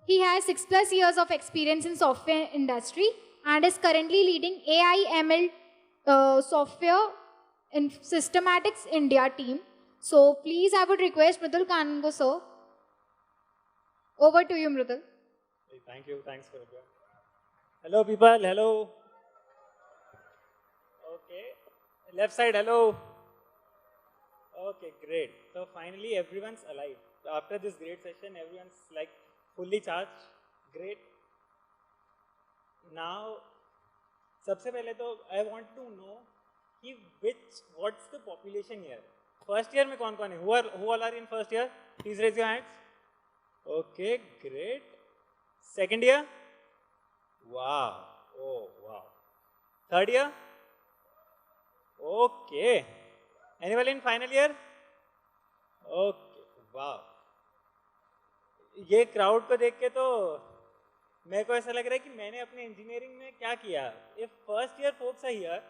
He has 6+ years of experience in software industry and is currently leading AI ML software in Systematics India team. So please, I would request Mridul Kango sir. Over to you, Mridul. Hey, thank you. Thanks for it. Hello, people. Hello. Okay. Left side. Hello. Okay, great. So finally, everyone's alive. So after this great session, everyone's like fully charged. Great. Now, सबसे पहले तो I want to know कि what's the population here? First year में कौन-कौन है? Who all are in first year? Please raise your hands. Okay, great. Second year? Wow. Oh, wow. Third year? Okay. Anyone in final year? Okay. Wow. ये crowd को देख के तो मेरे को ऐसा लग रहा है कि मैंने अपने engineering में क्या किया? If first year folks are here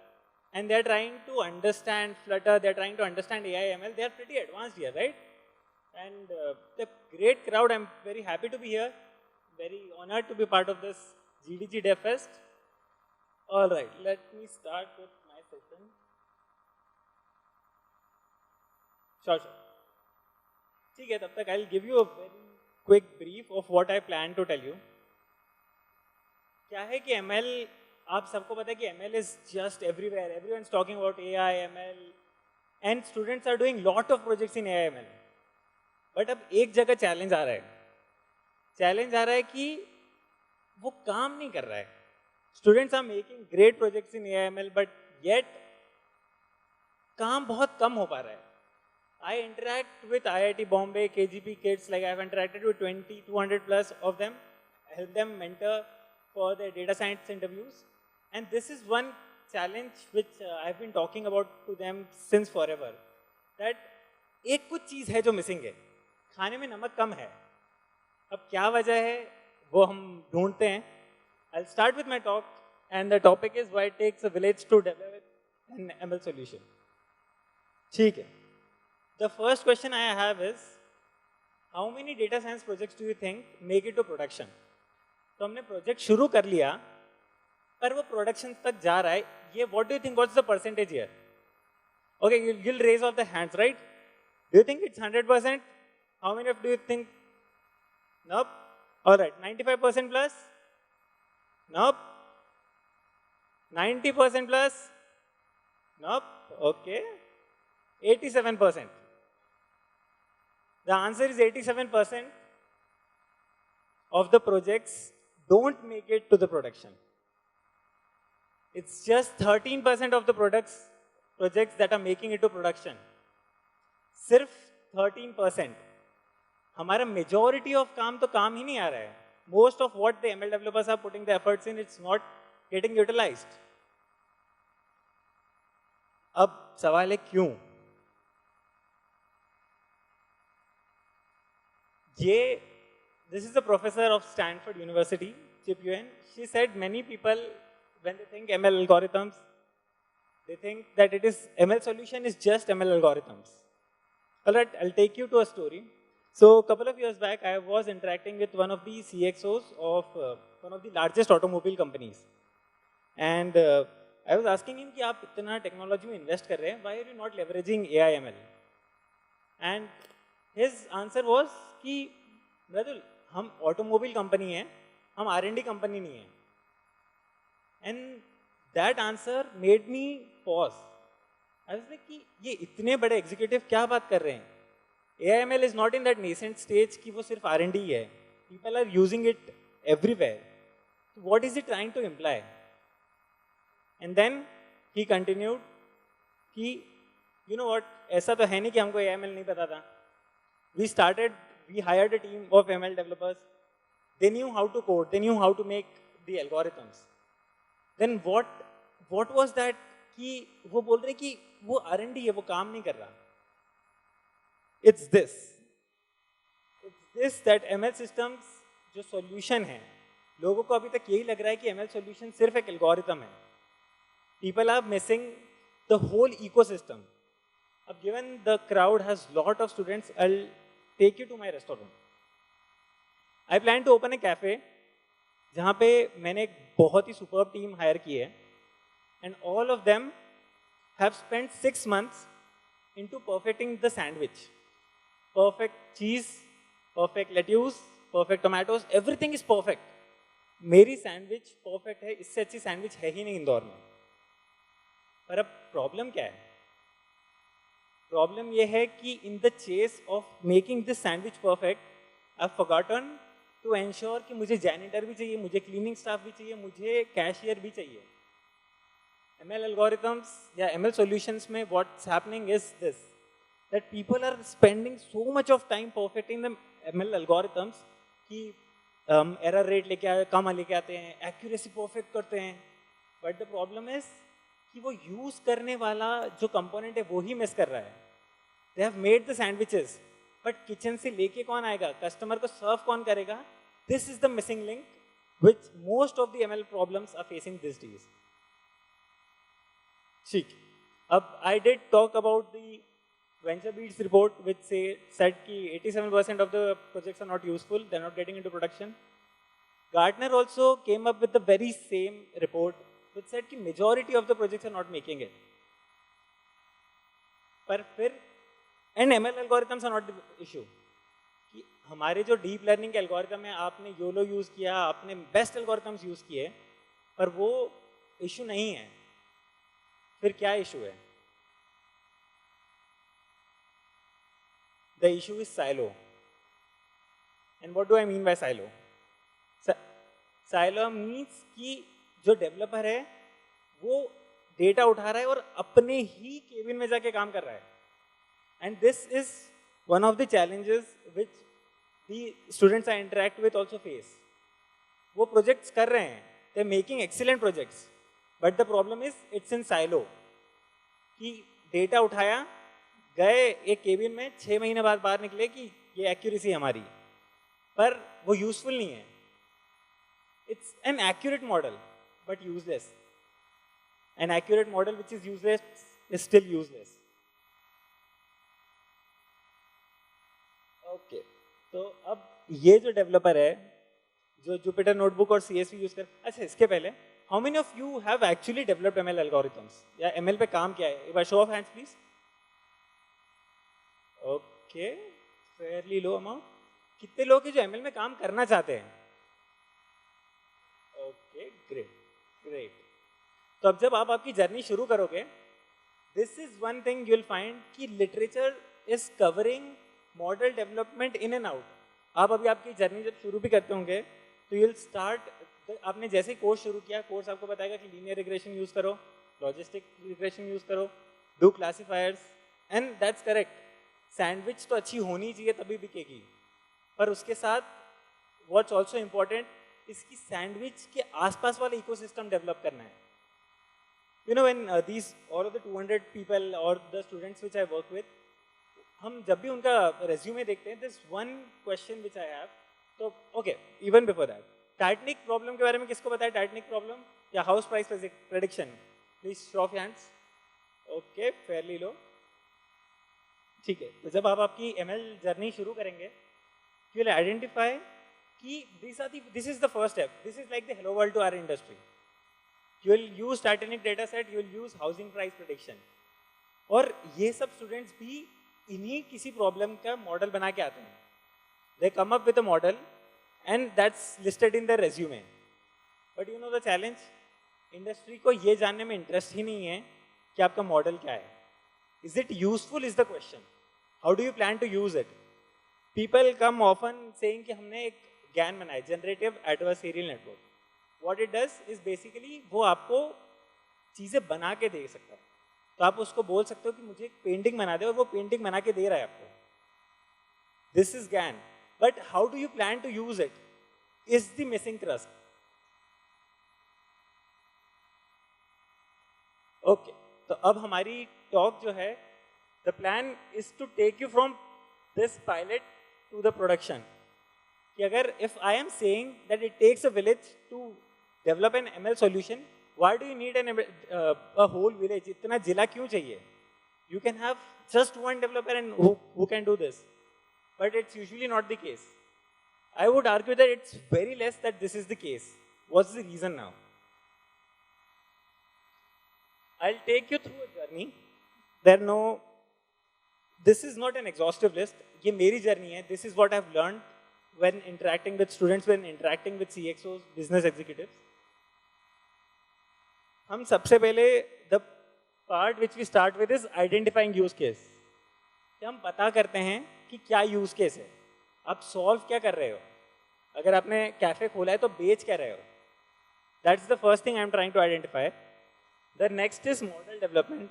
and they're trying to understand Flutter, they're trying to understand AI ML, they're pretty advanced here, right? And the great crowd, I'm very happy to be here. Very honored to be part of this GDG Dev Fest. All right, let me start with my session. Sure. ठीक है, तब तक I'll give you a very quick brief of what I plan to tell you. क्या है कि ML, आप सबको पता है कि ML is just everywhere. Everyone's talking about AI, ML, and students are doing lot of projects in AI, ML. But अब एक जगह चैलेंज आ रहा है. चैलेंज आ रहा है कि वो काम नहीं कर रहा है. Students are making great projects in AI, ML, but yet काम बहुत कम हो पा रहा है. I interact with IIT Bombay, KGP kids, like I've interacted with 20, 200 plus of them, help them mentor for their data science interviews. And this is one challenge which I've been talking about to them since forever. That एक कुछ चीज़ है जो missing है, खाने में नमक कम है. अब क्या वजह है वो हम ढूंढते हैं. I'll start with my talk and the topic is why it takes a village to develop an ML solution. ठीक है. The first question I have is, how many data science projects do you think make it to production? तो हमने project शुरू कर लिया, पर वो production तक जा रहा है. ये what do you think? What's the percentage here? Okay, you'll raise all the hands, right? Do you think it's 100%? How many of you think? Nope. All right, 95% plus? Nope. 90% plus? Nope. Okay. 87%. The answer is 87% of the projects don't make it to the production. It's just 13% of the projects that are making it to production. सिर्फ 13%. हमारा majority of काम तो काम ही नहीं आ रहा है. Most of what the ML developers are putting the efforts in, it's not getting utilized. अब सवाल है क्यों? This is a professor of Stanford University, Chip Yuen. She said many people, when they think ML algorithms, they think that ML solution is just ML algorithms. All right, I'll take you to a story. So a couple of years back, I was interacting with one of the CXOs of one of the largest automobile companies. And I was asking him कि आप इतना technology में invest कर रहे हैं, why are you not leveraging AI ML? And his answer was कि मृदुल, हम automobile company हैं, हम R&D company नहीं हैं. And that answer made me pause. I was like कि ये इतने बड़े executive क्या बात कर रहे हैं? AIML is not in that nascent stage कि वो सिर्फ R&D है. People are using it everywhere. So what is it trying to imply? And then he continued कि you know what, ऐसा तो है नहीं कि हमको AIML नहीं पता था. We hired a team of ML developers. They knew how to code. They knew how to make the algorithms. Then what was that कि वो बोल रहे कि वो R&D है, वो काम नहीं कर रहा. It's this that ML systems जो solution है, लोगों को अभी तक यही लग रहा है कि ML solution सिर्फ एक algorithm है. People are missing the whole ecosystem. अब given the crowd has lot of students, I'll take you to my restaurant. I plan to open a cafe जहाँ पे मैंने एक बहुत ही सुपर्ब टीम हायर की है and all of them have spent 6 months into perfecting the sandwich. Perfect cheese, perfect lettuce, perfect tomatoes, everything is perfect. मेरी sandwich perfect है, इससे अच्छी सैंडविच है ही नहीं इंदौर में. पर अब प्रॉब्लम क्या है? प्रॉब्लम ये है कि in the chase of making this sandwich perfect I have forgotten to ensure कि मुझे जैनिटर भी चाहिए, मुझे क्लीनिंग स्टाफ भी चाहिए, मुझे कैशियर भी चाहिए. ML algorithms या ML solutions में what's happening is this, that people are spending so much of time perfecting the ML algorithms कि error rate कम लेके आते हैं, accuracy perfect करते हैं, but the problem is कि वो use करने वाला जो component है वो ही miss कर रहा है. They have made the sandwiches, but kitchen से लेके कौन आएगा, customer को serve कौन करेगा? This is the missing link which most of the ML problems are facing these days. ठीक. अब I did talk about the VentureBeats report which said कि 87% of the projects are not useful, they're not getting into production. Gartner also came up with the very same report which said कि majority of the projects are not making it. पर फिर and ML algorithms are not the issue. कि हमारे जो deep learning के algorithm है, आपने YOLO use किया, आपने best algorithms use किए, पर वो issue नहीं है. फिर क्या इशू है? The issue is silo. And what do I mean by silo? Silo means कि जो डेवलपर है वो डेटा उठा रहा है और अपने ही केबिन में जाके काम कर रहा है. And this is one of the challenges which the students I interact with also face. वो प्रोजेक्ट्स कर रहे हैं, they are making excellent projects. But the problem is it's in silo कि डेटा उठाया, गए एक केबिन में, 6 महीने बाद बाहर निकले कि ये एक्यूरेसी हमारी, पर वो यूजफुल नहीं है. It's an accurate model but useless. An accurate model which is useless is still useless. Okay, तो अब ये जो डेवलपर है जो जुपिटर नोटबुक और CSV यूज कर, अच्छा इसके पहले how many of you have actually developed ML algorithms या ML पे काम किया है? एक बार show of hands please. Okay, fairly low amount. कितने लोग हैं जो ML में काम करना चाहते हैं? Okay, great great. तो अब जब आप आपकी जर्नी शुरू करोगे, this is one thing you will find कि literature is covering model development in and out. आप अभी आपकी जर्नी जब शुरू भी करते होंगे तो यू विल स्टार्ट, आपने जैसे ही कोर्स शुरू किया, कोर्स आपको बताएगा कि लीनियर रिग्रेशन यूज करो, लॉजिस्टिक रिग्रेशन यूज करो, do classifiers, and that's correct. Sandwich तो अच्छी होनी चाहिए तभी बिकेगी, पर उसके साथ व्हाट्स ऑल्सो इम्पॉर्टेंट, इसकी सैंडविच के आसपास वाला इकोसिस्टम डेवलप करना है. You know when these all of the 200 people और the students which I work with, हम जब भी उनका रेज्यूमे देखते हैं, this one question which I have. तो okay, even before that, Titanic problem के बारे में किसको पता है? टाइटनिक प्रॉब्लम या house price prediction? Please show of hands. Okay, fairly low. ठीक है, तो जब आप आपकी ML जर्नी शुरू करेंगे, यू विल आइडेंटिफाई कि this is the first step. This is like the hello world to our industry. You will use Titanic data set, you will use housing price prediction, और ये सब students भी इन्हीं किसी problem का model बना के आते हैं. They come up with a model and that's listed in the resume. But you know the challenge, industry को ये जानने में इंटरेस्ट ही नहीं है कि आपका मॉडल क्या है. Is it useful is the question. How do you plan to use it? People come often saying कि हमने एक GAN बनाया, Generative Adversarial Network. What it does is basically वो आपको चीज़ें बना के दे सकता है. तो आप उसको बोल सकते हो कि मुझे एक पेंटिंग बना दे, और वो पेंटिंग बना के दे रहा है आपको. This is GAN. But how do you plan to use it is the missing trust. Okay, तो अब हमारी टॉक जो है, the plan is to take you from this pilot to the production. कि अगर if I am saying that it takes a village to develop an ML solution, why do you need a whole village? इतना जिला क्यों चाहिए? You can have just one developer and who can do this. But it's usually not the case. I would argue that it's very less that this is the case. What's the reason now? I'll take you through a journey. This is not an exhaustive list. ये मेरी journey है. This is what I've learned when interacting with students, when interacting with CXOs, business executives. हम सबसे पहले the part which we start with is identifying use case. कि हम पता करते हैं कि क्या use case है. आप solve क्या कर रहे हो? अगर आपने कैफे खोला है तो बेच क्या रहे हो? That's the first thing I'm trying to identify. The next is model development.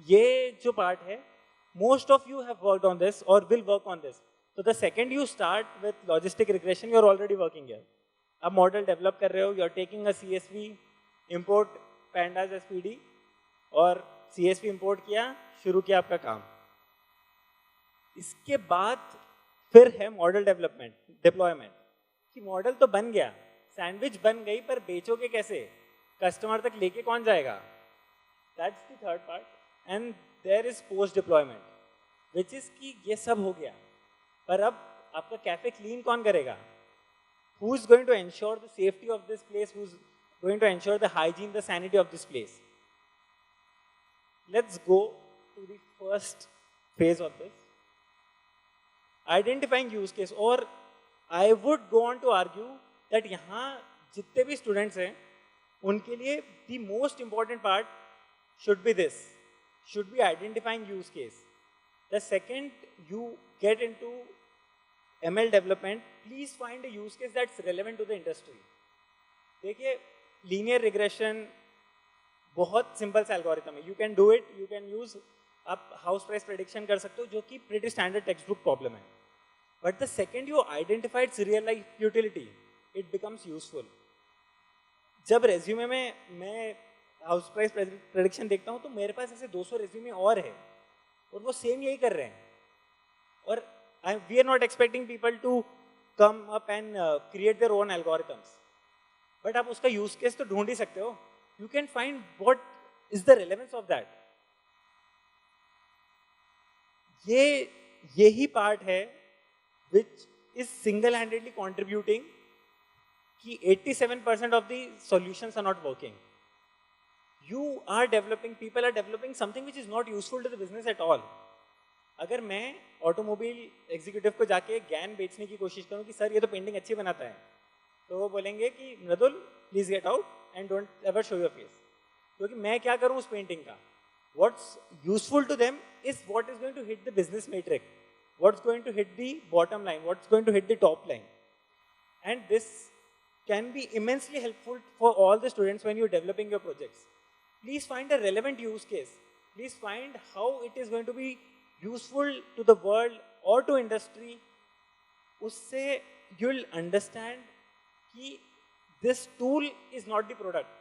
ये जो part है, most of you have worked on this or will work on this. So the second you start with logistic regression, you're already working here. आप model develop कर रहे हो, you're taking a CSV, import pandas as PD और CSV import किया, शुरू किया आपका काम. इसके बाद फिर है model development, deployment. कि model तो बन गया, sandwich बन गई पर बेचोगे कैसे? Customer तक लेके कौन जाएगा? That's the third part. And there is post deployment, which is कि ये सब हो गया, पर अब आपका कैफे क्लीन कौन करेगा? Who is going to ensure the safety of this place? Who's going to ensure the hygiene, the sanity of this place? Let's go to the first phase of this. Identifying use case, or I would go on to argue that यहाँ जितने भी students हैं, उनके लिए the most important part should be this. Should be identifying use case. The second you get into ML development, please find a use case that's relevant to the industry. देखिए, linear regression बहुत simple सा algorithm है. You can do it. You can use आप house price prediction कर सकते हो, जो कि pretty standard textbook problem है. But the second you identify its real life utility, it becomes useful. जब resume में मैं हाउस प्राइस प्रेडिक्शन देखता हूँ तो मेरे पास ऐसे 200 रेज्यूमे और है और वो सेम यही कर रहे हैं और we are not expecting people to come up and create their own algorithms, but आप उसका यूज केस तो ढूंढ ही सकते हो. You can find what is the relevance of that. यही पार्ट है which is single handedly contributing कि 87% of the solutions are not working. You are developing, people are developing something which is not useful to the business at all. अगर मैं automobile executive को जाके ज्ञान बेचने की कोशिश करूं कि सर ये तो पेंटिंग अच्छी बनाता है, तो वो बोलेंगे कि Mridul please get out and don't ever show your face. क्योंकि मैं क्या करूं उस पेंटिंग का, what's useful to them is what is going to hit the business metric, what's going to hit the bottom line, what's going to hit the top line. And this can be immensely helpful for all the students when you're developing your projects. Please find a relevant use case. Please find how it is going to be useful to the world or to industry. उससे you'll understand कि this tool is not the product.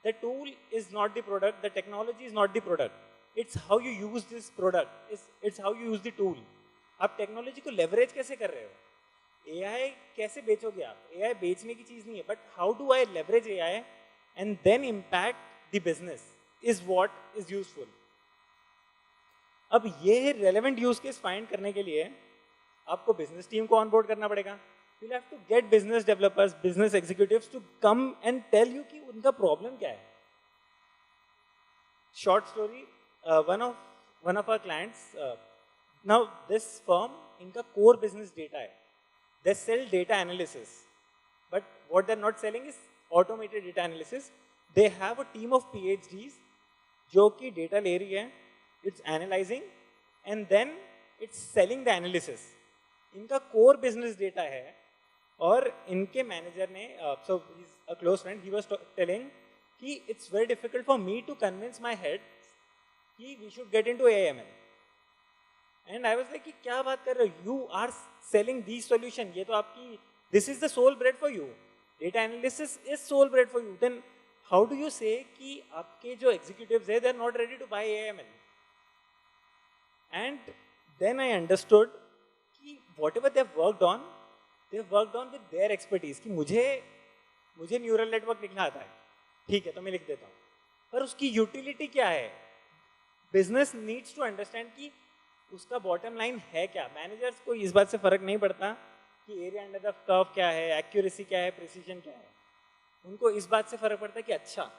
The tool is not the product. The technology is not the product. It's how you use this product. It's how you use the tool. आप technology को leverage कैसे कर रहे हो? AI कैसे बेचोगे आप? AI बेचने की चीज़ नहीं है, but how do I leverage AI and then impact the business is what is useful. अब ये relevant use case find करने के लिए आपको business team को onboard करना पड़ेगा. You'll have to get business developers, business executives to come and tell you कि उनका problem क्या है. Short story, one of our clients, now this firm, इनका core business data है. They sell data analysis, but what they're not selling is automated data analysis. They have a team of PhDs जो कि data ले रही है, it's analyzing and then it's selling the analysis. इनका core business data है और इनके manager ने, so he's a close friend, he was telling कि it's very difficult for me to convince my head कि we should get into AML. And I was like कि क्या बात कर रहे हो? You are selling these solution. ये तो आपकी, this is the sole bread for you. Data analysis is sole bread for you. Then how do you say कि आपके जो executives हैं, they're not ready to buy AML? And then I understood कि whatever they've worked on with their expertise. कि मुझे neural network लिखना आता है, ठीक है तो मैं लिख देता हूँ, पर उसकी utility क्या है? Business needs to understand कि उसका bottom line है क्या. Managers को इस बात से फर्क नहीं पड़ता कि एरिया अंडर द कर्व क्या है, एक्यूरेसी क्या है, प्रिसीजन क्या है। उनको इस बात से फर्क पड़ता है कि अच्छा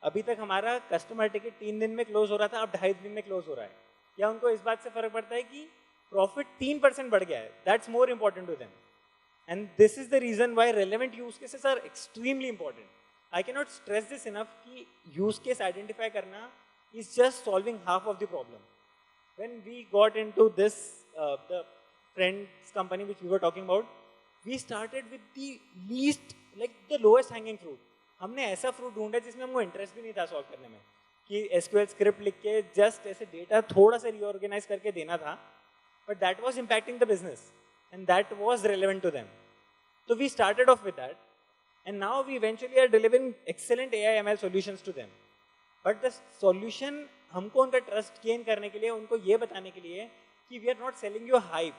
अभी तक हमारा कस्टमर टिकट 3 दिन में क्लोज हो रहा था, अब 2.5 दिन में क्लोज हो रहा है। या उनको इस बात से फर्क पड़ता है कि प्रॉफिट 3% बढ़ गया है। That's more important to them, and this is the reason why relevant use cases are extremely important. I can not stress this enough कि यूज केस आइडेंटिफाई करना is just solving half of the problem. When we got into this, the friends company which we were talking about, we started with the least, like the lowest hanging fruit. हमने ऐसा fruit ढूंढा जिसमें हमको interest भी नहीं था solve करने में, कि SQL स्क्रिप्ट लिख के जस्ट ऐसे डेटा थोड़ा सा रीऑर्गेनाइज करके देना था, but that was impacting the business and that was relevant to them. So we started off with that, and now we eventually are delivering excellent AI ML solutions to them. But the solution हमको उनका trust gain करने के लिए, उनको ये बताने के लिए कि we are not selling you hype.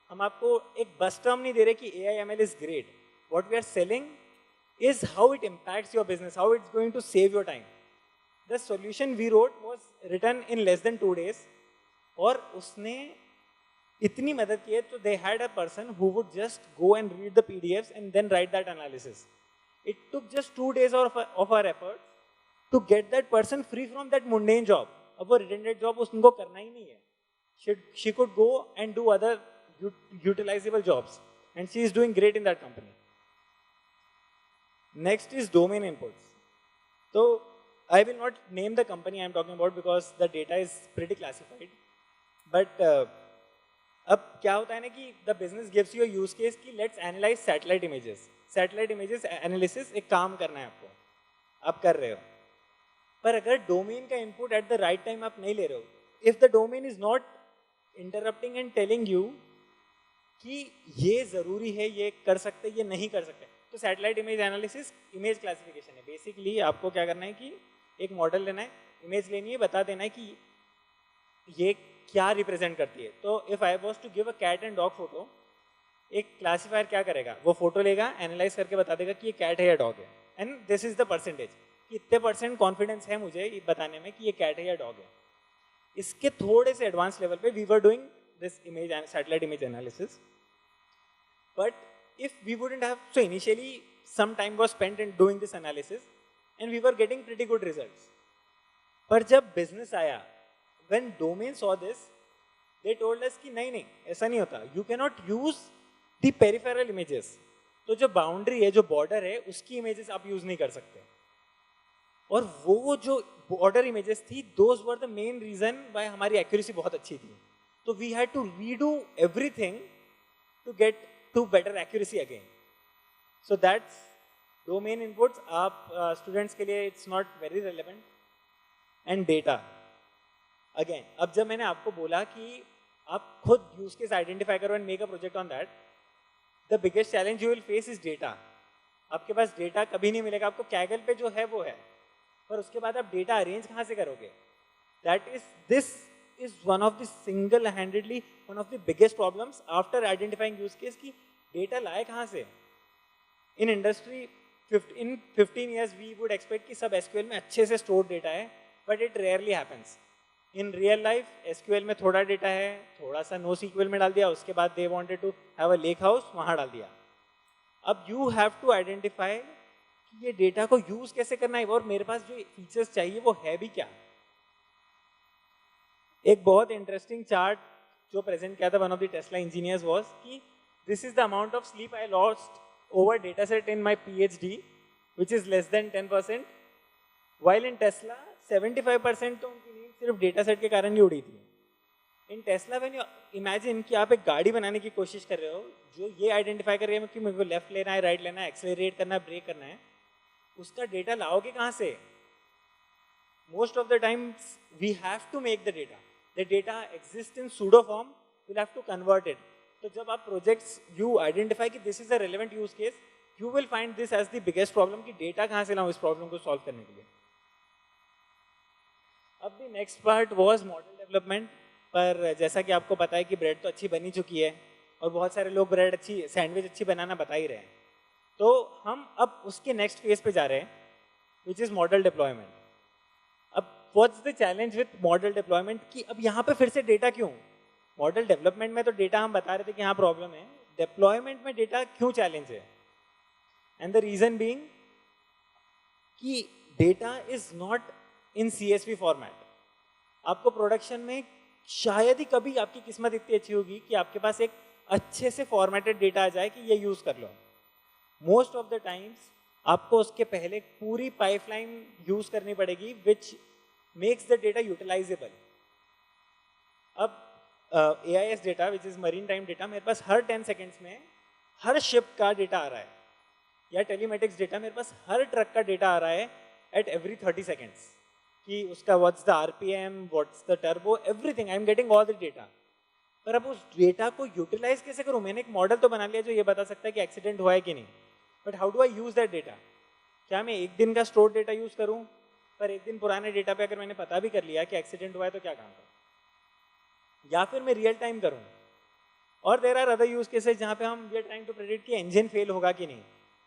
हम आपको एक बस टर्म नहीं दे रहे कि AI ML is great. What we are selling is how it impacts your business, how it's going to save your time. The solution we wrote was written in less than 2 days, और उसने इतनी मदद की है, तो they had a person who would just go and read the PDFs and then write that analysis. It took just 2 days of our efforts to get that person free from that mundane job. अब वो redundant job उसको करना ही नहीं है. She could go and do other utilizable jobs, and she is doing great in that company. Next is domain inputs. So I will not name the company I am talking about because the data is pretty classified. But अब क्या होता है ना कि the business gives you a use case कि let's analyze satellite images. Satellite images analysis एक काम करना है आपको, आप कर रहे हो. पर अगर डोमेन का input at the right time आप नहीं ले रहे हो, if the domain is not interrupting and telling you कि ये जरूरी है, ये कर सकते, ये नहीं कर सकते, तो satellite image analysis image classification है. बेसिकली आपको क्या करना है कि एक मॉडल लेना है, इमेज लेनी है, बता देना है कि ये क्या रिप्रेजेंट करती है. तो if I was to give a cat and dog photo, एक क्लासीफायर क्या करेगा, वो फोटो लेगा, एनालाइज करके बता देगा कि ये कैट है या डॉग है, and this is the percentage, कितने % कॉन्फिडेंस है मुझे ये बताने में कि ये कैट है या डॉग है. इसके थोड़े से एडवांस लेवल पे we were doing this image satellite image analysis. But if we wouldn't have, so initially some time was spent in doing this analysis and we were getting pretty good results. पर जब business आया, when domain saw this, they told us कि नहीं ऐसा नहीं होता, you cannot use the peripheral images. तो जो boundary है, जो border है, उसकी images आप use नहीं कर सकते. और वो जो border images थी, those were the main reason why हमारी accuracy बहुत अच्छी थी. तो we had to redo everything to get to better accuracy again. So that's domain inputs. आप students के लिए it's not very relevant. And data. Again, अब जब मैंने आपको बोला कि आप खुद use case identify करो and make a project on that, the biggest challenge you will face is data. आपके पास data कभी नहीं मिलेगा, आपको Kaggle पे जो है वो है, पर उसके बाद आप data arrange कहाँ से करोगे? This is one of the single-handedly one of the biggest problems after identifying use case की data लाए कहाँ से? In industry, in 15 years we would expect कि सब SQL में अच्छे से stored data है, but it rarely happens. In real life, SQL में थोड़ा data है, थोड़ा सा NoSQL में डाल दिया, उसके बाद they wanted to have a lake house, वहाँ डाल दिया. अब you have to identify कि ये data को use कैसे करना है और मेरे पास जो features चाहिए वो है भी क्या. एक बहुत इंटरेस्टिंग चार्ट जो प्रेजेंट किया था one of the Tesla engineers was कि this is the amount of sleep I lost over data set in my PhD which is less than 10%, while in Tesla 75% तो उनकी नींद सिर्फ डेटा सेट के कारण ही उड़ी थी. इन टेस्ला व्हेन यू इमेजिन कि आप एक गाड़ी बनाने की कोशिश कर रहे हो जो ये आइडेंटिफाई कर रही है कि मेरे को लेफ्ट लेना है, राइट लेना है, एक्सेलरेट करना है, ब्रेक करना है, उसका डेटा लाओगे कहाँ से? Most of the times we have to make the data. The data exists in pseudo form, you'll have to convert it. तो जब आप projects you identify कि this is a relevant use case, you will find this as the biggest problem कि data कहाँ से लाऊं इस problem को solve करने के लिए. अब the next part was model development. पर जैसा कि आपको पता है कि bread तो अच्छी बनी चुकी है और बहुत सारे लोग bread अच्छी sandwich अच्छी बनाना बता ही रहे हैं. तो हम अब उसके next phase पे जा रहे हैं, which is model deployment. What's the challenge with model deployment कि अब यहाँ पे फिर से डेटा क्यों? मॉडल डेवलपमेंट में तो डेटा हम बता रहे थे कि यहाँ प्रॉब्लम है, डिप्लॉयमेंट में डेटा क्यों चैलेंज है? एंड द रीजन बीइंग कि data is not in CSV format. आपको प्रोडक्शन में शायद ही कभी आपकी किस्मत इतनी अच्छी होगी कि आपके पास एक अच्छे से फॉर्मेटेड डेटा आ जाए कि ये यूज कर लो. मोस्ट ऑफ द टाइम्स आपको उसके पहले पूरी पाइपलाइन यूज करनी पड़ेगी विच मेक्स द डेटा यूटिलाइजेबल. अब AIS data which is marine time data मेरे पास हर 10 सेकेंड्स में हर शिप का डेटा आ रहा है, या टेलीमेटिक्स डेटा मेरे पास हर ट्रक का डेटा आ रहा है एट एवरी 30 सेकेंड्स कि उसका what's the RPM, what's the turbo, everything. I am getting all the data. पर अब उस डेटा को यूटिलाइज कैसे करूं? मैंने एक मॉडल तो बना लिया जो ये बता सकता है कि एक्सीडेंट हुआ है कि नहीं, but how do I use that data? क्या मैं एक दिन का स्टोर डेटा यूज करूं? पर एक दिन पुराने डेटा पे अगर मैंने पता भी कर लिया कि एक्सीडेंट हुआ है तो क्या काम करूं? या फिर मैं रियल टाइम करूं? और there are other use cases जहां पे हम we are trying to predict कि इंजन फेल होगा कि नहीं.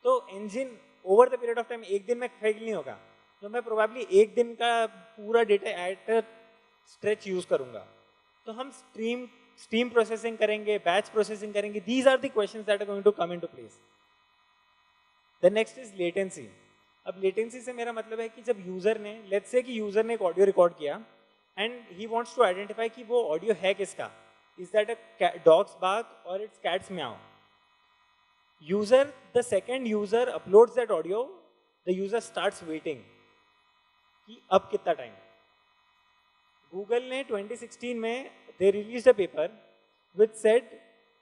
तो engine over the period of time एक दिन में फेल नहीं होगा, तो मैं प्रोबेबली एक दिन का पूरा डेटा एट स्ट्रेच यूज करूंगा. तो हम स्ट्रीम प्रोसेसिंग करेंगे, बैच प्रोसेसिंग करेंगे. These are the questions that are going to come into place. The next is latency. अब लेटेंसी से मेरा मतलब है कि जब यूजर ने, लेट्स से कि यूजर ने एक ऑडियो रिकॉर्ड किया and he wants to identify कि वो ऑडियो है किसका. Is that a dog's bark और it's cat's meow. User, the second user uploads that audio, the user starts waiting कि अब कितना टाइम. गूगल ने 2016 में they released a paper which said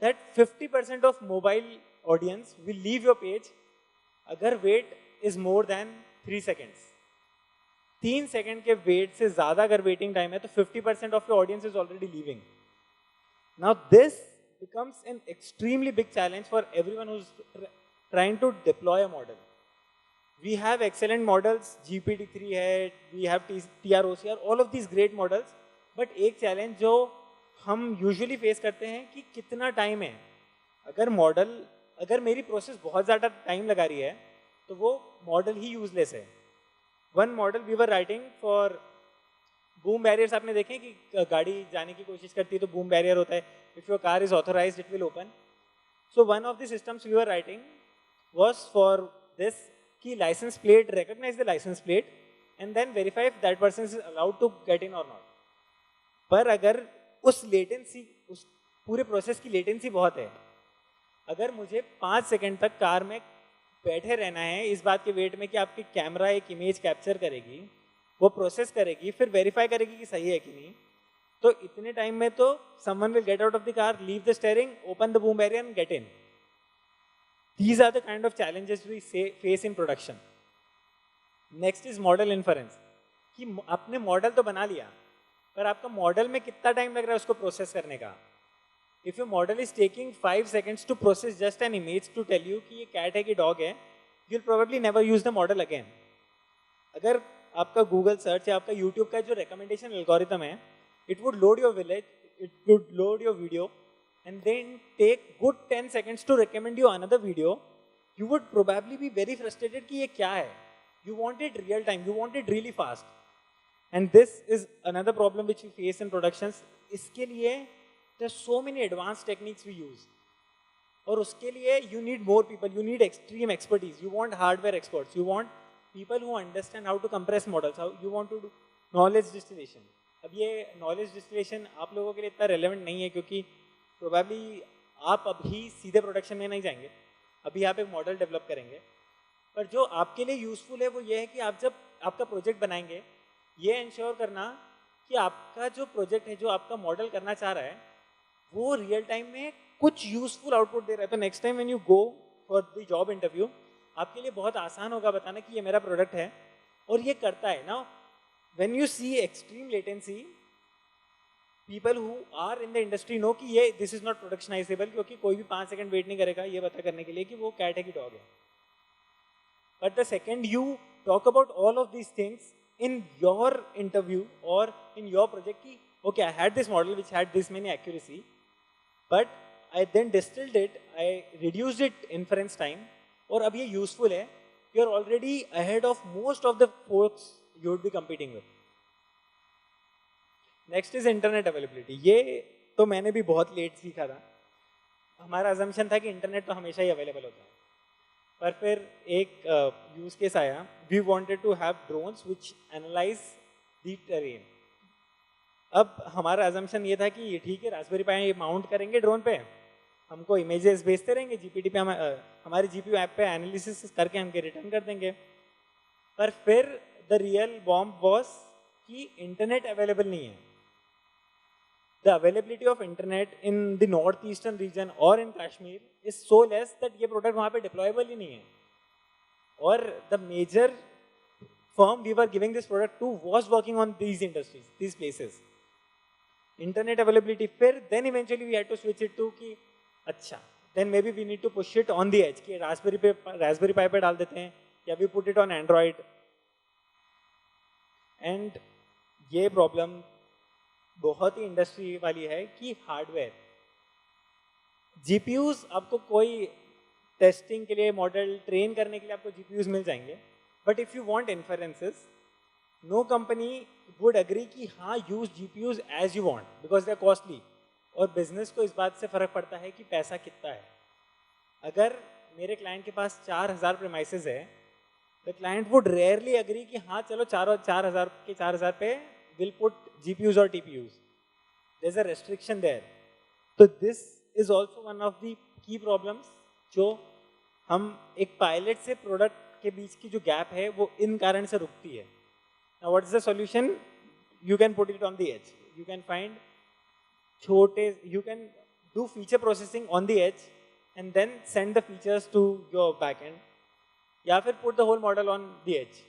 that 50% of mobile audience will leave your page अगर wait is more than 3 seconds. 3 second के wait से ज्यादा अगर वेटिंग टाइम है तो 50% of your audience is already leaving. Now this becomes an extremely big challenge for everyone who's trying to deploy a model. We have excellent models, GPT-3 है, we have TROCR, all of these great models. But एक challenge जो हम usually face करते हैं कि कितना time है. अगर मेरी प्रोसेस बहुत ज़्यादा टाइम लगा रही है तो वो मॉडल ही यूजलेस है. One model we were writing for boom barriers. आपने देखे कि गाड़ी जाने की कोशिश करती है तो बूम बैरियर होता है. If your car is authorised it will open. So one of the systems we were writing was for this कि licence plate recognize the license plate and then verify if that person is allowed to get in or not. पर अगर उस latency, उस पूरे process की latency बहुत है. अगर मुझे 5 सेकंड तक कार में बैठे रहना है इस बात के वेट में कि आपकी कैमरा एक इमेज कैप्चर करेगी, वो प्रोसेस करेगी, फिर वेरीफाई करेगी कि सही है कि नहीं, तो इतने टाइम में तो someone will get out of the car, leave the steering, open the boom barrier and get in. These are the kind of challenges we face in production. Next is model inference. कि आपने model तो बना लिया पर आपका model में कितना time लग रहा है उसको प्रोसेस करने का. If your model is taking 5 seconds to process just an image to tell you कि ये कैट है कि डॉग है, you will probably never use the model again. अगर आपका गूगल सर्च या आपका यूट्यूब का जो रिकमेंडेशन एल्गोरिथम है, it would load your village, it would load your video and then take good 10 seconds to recommend you another video, you would probably be very frustrated कि ये क्या है. You want it real time, you want it really fast. And this is another problem which we face in productions. इसके लिए there are so many advanced techniques we use. और उसके लिए you need more people, you need extreme expertise, you want hardware experts, you want people who understand how to compress models, how you want to do knowledge distillation. अब ये knowledge distillation आप लोगों के लिए इतना relevant नहीं है क्योंकि प्रोबेबली आप अभी सीधे प्रोडक्शन में नहीं जाएंगे, अभी आप एक मॉडल डेवलप करेंगे. पर जो आपके लिए यूजफुल है वो ये है कि आप जब आपका प्रोजेक्ट बनाएंगे, ये इंश्योर करना कि आपका जो प्रोजेक्ट है, जो आपका मॉडल करना चाह रहा है, वो रियल टाइम में कुछ यूजफुल आउटपुट दे रहा है. तो next time when you go for the job interview, आपके लिए बहुत आसान होगा बताना कि ये मेरा प्रोडक्ट है और ये करता है. Now when you see extreme latency, people who are in the industry know कि ये this is not productionizable, क्योंकि कोई भी 5 सेकंड वेट नहीं करेगा ये पता करने के लिए कि वो कैट है कि डॉग है. But the second you talk about all of these things in your interview or in your project कि okay, I had this model which had this many accuracy, but I then distilled it, I reduced it inference time और अब ये useful है, you are already ahead of most of the folks you would be competing with. Next is internet availability. ये तो मैंने भी बहुत late सीखा था. हमारा अजम्पशन था कि इंटरनेट तो हमेशा ही अवेलेबल होता है, पर फिर एक यूज केस आया, we wanted to have drones which analyse the terrain. अब हमारा अजम्पशन ये था कि ये ठीक है, रास्पबेरी पाई माउंट करेंगे ड्रोन पे, हमको इमेजेस भेजते रहेंगे जीपीटी पे, हमारी जीपीयू ऐप पे एनालिसिस करके हमके रिटर्न कर देंगे। पर फिर द रियल बॉम्ब वॉज कि इंटरनेट अवेलेबल नहीं है। The availability of internet in the northeastern region or in Kashmir is so less that ये प्रोडक्ट वहाँ पे डिप्लॉयबल ही नहीं है। और the major firm we were giving this product to was working on these industries, these places. Internet availability, फिर then eventually we had to switch it to कि अच्छा, then maybe we need to push it on the edge कि Raspberry Pi पे डाल देते हैं, या we put it on Android. And ये प्रॉब्लम बहुत ही इंडस्ट्री वाली है कि हार्डवेयर, जीपीयूज आपको कोई टेस्टिंग के लिए, मॉडल ट्रेन करने के लिए आपको जीपीयूज मिल जाएंगे, but if you want inferences, no company would agree कि हाँ use GPUs as you want because they are costly. और बिजनेस को इस बात से फर्क पड़ता है कि पैसा कितना है। अगर मेरे क्लाइंट के पास 4000 प्रेमाइसेस है, the client would rarely agree कि हाँ चलो 4000 पे will put GPUs or TPUs. There's a restriction there. So this is also one of the key problems जो हम एक पायलट से प्रोडक्ट के बीच की जो गैप है वो इन कारण से रुकती है। Now what is the solution? You can put it on the edge. You can find you can do feature processing on the edge and then send the features to your backend, या फिर put the whole model on the edge.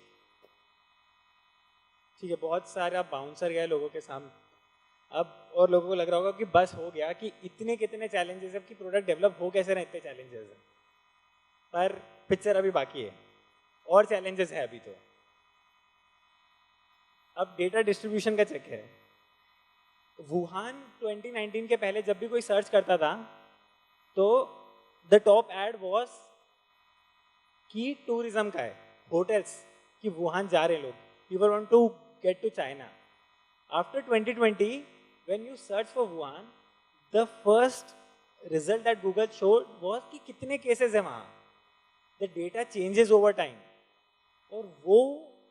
ठीक है, बहुत सारा bouncer गया लोगों के सामने अब, और लोगों को लग रहा होगा कि बस हो गया, कि इतने कितने चैलेंजेस है कि प्रोडक्ट डेवलप हो कैसे रहे, इतने चैलेंजेस हैं। पर पिक्चर अभी बाकी है, और चैलेंजेस है अभी। तो अब डेटा डिस्ट्रीब्यूशन का चेक है। वुहान 2019 के पहले जब भी कोई सर्च करता था तो द टॉप एड वॉज कि टूरिज्म का है, होटल्स, कि वुहान जा रहे हैं लोग, people want to get to China. After 2020, when you search for Wuhan, the first result that Google showed was कि कितने cases हैं वहाँ। The data changes over time. और वो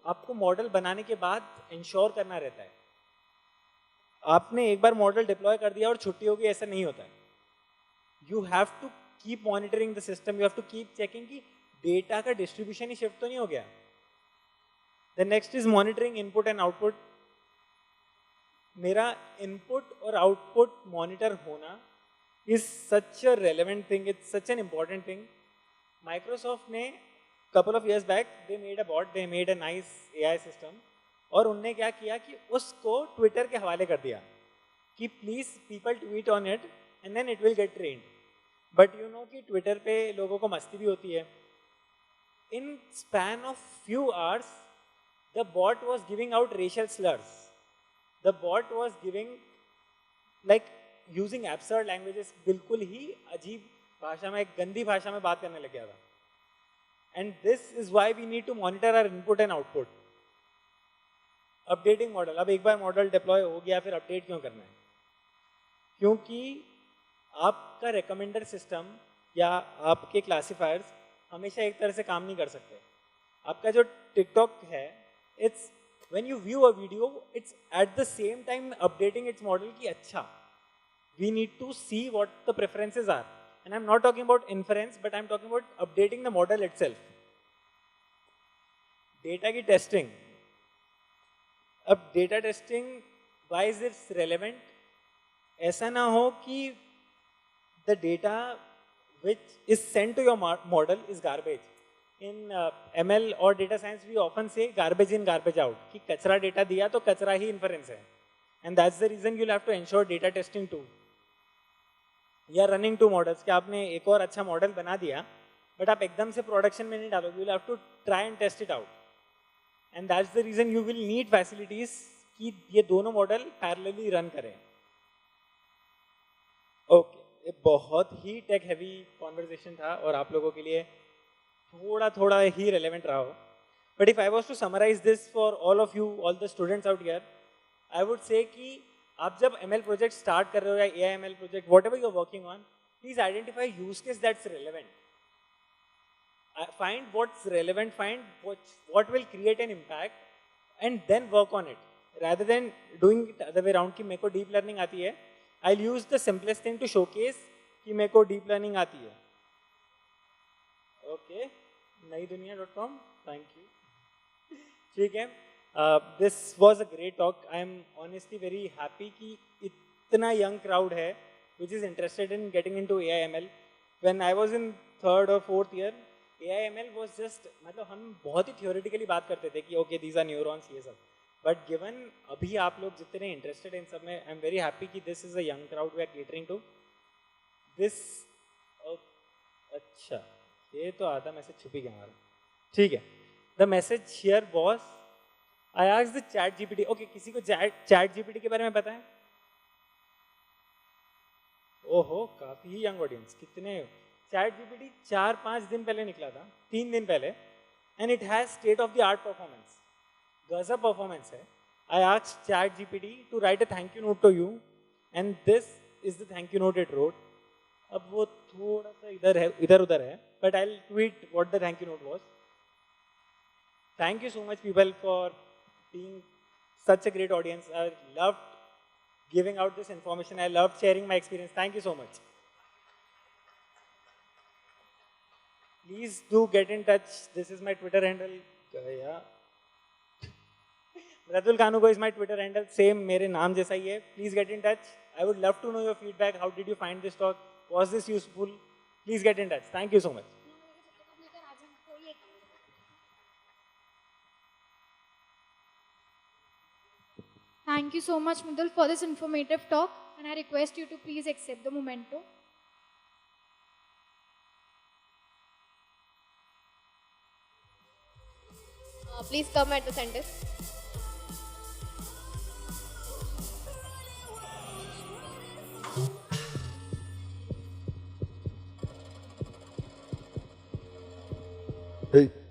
आपको मॉडल बनाने के बाद इंश्योर करना रहता है। आपने एक बार मॉडल डिप्लॉय कर दिया और छुट्टी होगी, ऐसा नहीं होता है। You have to keep monitoring the system. You have to keep checking कि डेटा का डिस्ट्रीब्यूशन ही शिफ्ट तो नहीं हो गया। The next is monitoring input and output. मेरा input और output monitor होना is such a relevant thing. It's such an important thing. Microsoft ने couple of years back they made a bot. They made a nice AI system. और उनने क्या किया कि उसको Twitter के हवाले कर दिया कि please people tweet on it and then it will get trained. But you know कि Twitter पे लोगों को मस्ती भी होती है. In span of few hours, the bot was giving out racial slurs. The bot was giving like using absurd languages, बिल्कुल ही अजीब भाषा में, गंदी भाषा में बात करने लग गया था। And this is why we need to monitor our input and output. Updating model, अब एक बार मॉडल डिप्लॉय हो गया फिर अपडेट क्यों करना है? क्योंकि आपका रिकमेंडर सिस्टम या आपके क्लासिफायर्स हमेशा एक तरह से काम नहीं कर सकते। आपका जो टिकटॉक है, it's when you view a video, it's at the same time updating its model कि अच्छा, we need to see what the preferences are. And I'm not talking about inference, but I'm talking about updating the model itself. Data की testing. अब data testing, why is this relevant? ऐसा ना हो कि the data which is sent to your model is garbage. In ML or data science, we often say garbage in, garbage out. कि कचरा data दिया तो कचरा ही inference है. And that's the reason you'll have to ensure data testing too. या running two models, कि आपने एक और अच्छा मॉडल बना दिया, but आप एकदम से प्रोडक्शन में नहीं डालोगे. You'll have to try and test it out. And that's the reason you will need facilities कि ये दोनों मॉडल पैरेलली रन करें. ओके, ये बहुत ही टेक हैवी कॉन्वर्सेशन था और आप लोगों के लिए थोड़ा ही रेलेवेंट रहा हो. But if I was to summarise this for all of you, all the students out here, I would say कि आप जब ML प्रोजेक्ट स्टार्ट कर रहे हो या AI ML project, whatever you are working on, please identify use case that's relevant. Find what's relevant, find what will create an impact, and then work on it. Rather than doing it the other way around कि मेरे को deep learning आती है, I'll use the simplest thing to showcase कि मेरे को deep learning आती है. Okay, naiduniya.com, thank you. ठीक है, this was a great talk. I am honestly very happy कि इतना young crowd है which is interested in getting into AI ML. When I was in 3rd or 4th year, AI ML was just, मतलब हम बहुत ही theoretically बात करते थे कि okay these are neurons ये सब. But given अभी आप लोग जितने interested in सब में, I'm very happy कि this is a young crowd we are catering to. This, अच्छा, ये तो आधा मैसेज छुप ही गया हमारा. ठीक है. The message here was, I asked the chat GPT. Okay, किसी को chat GPT के बारे में पता है? ओहो, काफी यंग ऑडियंस. कितने? चैट जीपीटी 4-5 दिन पहले निकला था, 3 दिन पहले, and it has state of the art performance. गजब परफॉर्मेंस है. I asked ChatGPT to write a thank you note to you, and this is the thank you note it wrote. अब वो थोड़ा सा इधर उधर है, but I will tweet what the thank you note was. Thank you so much people for being such a great audience. I loved giving out this information. I loved sharing my experience. Thank you so much. Please do get in touch. This is my Twitter handle. Yeah. Mradul Kanugo is my Twitter handle. Same मेरे नाम जैसा ही है. Please get in touch. I would love to know your feedback. How did you find this talk? Was this useful? Please get in touch. Thank you so much. Thank you so much, Mridul, for this informative talk, and I request you to please accept the memento. Please come at the center. Hey.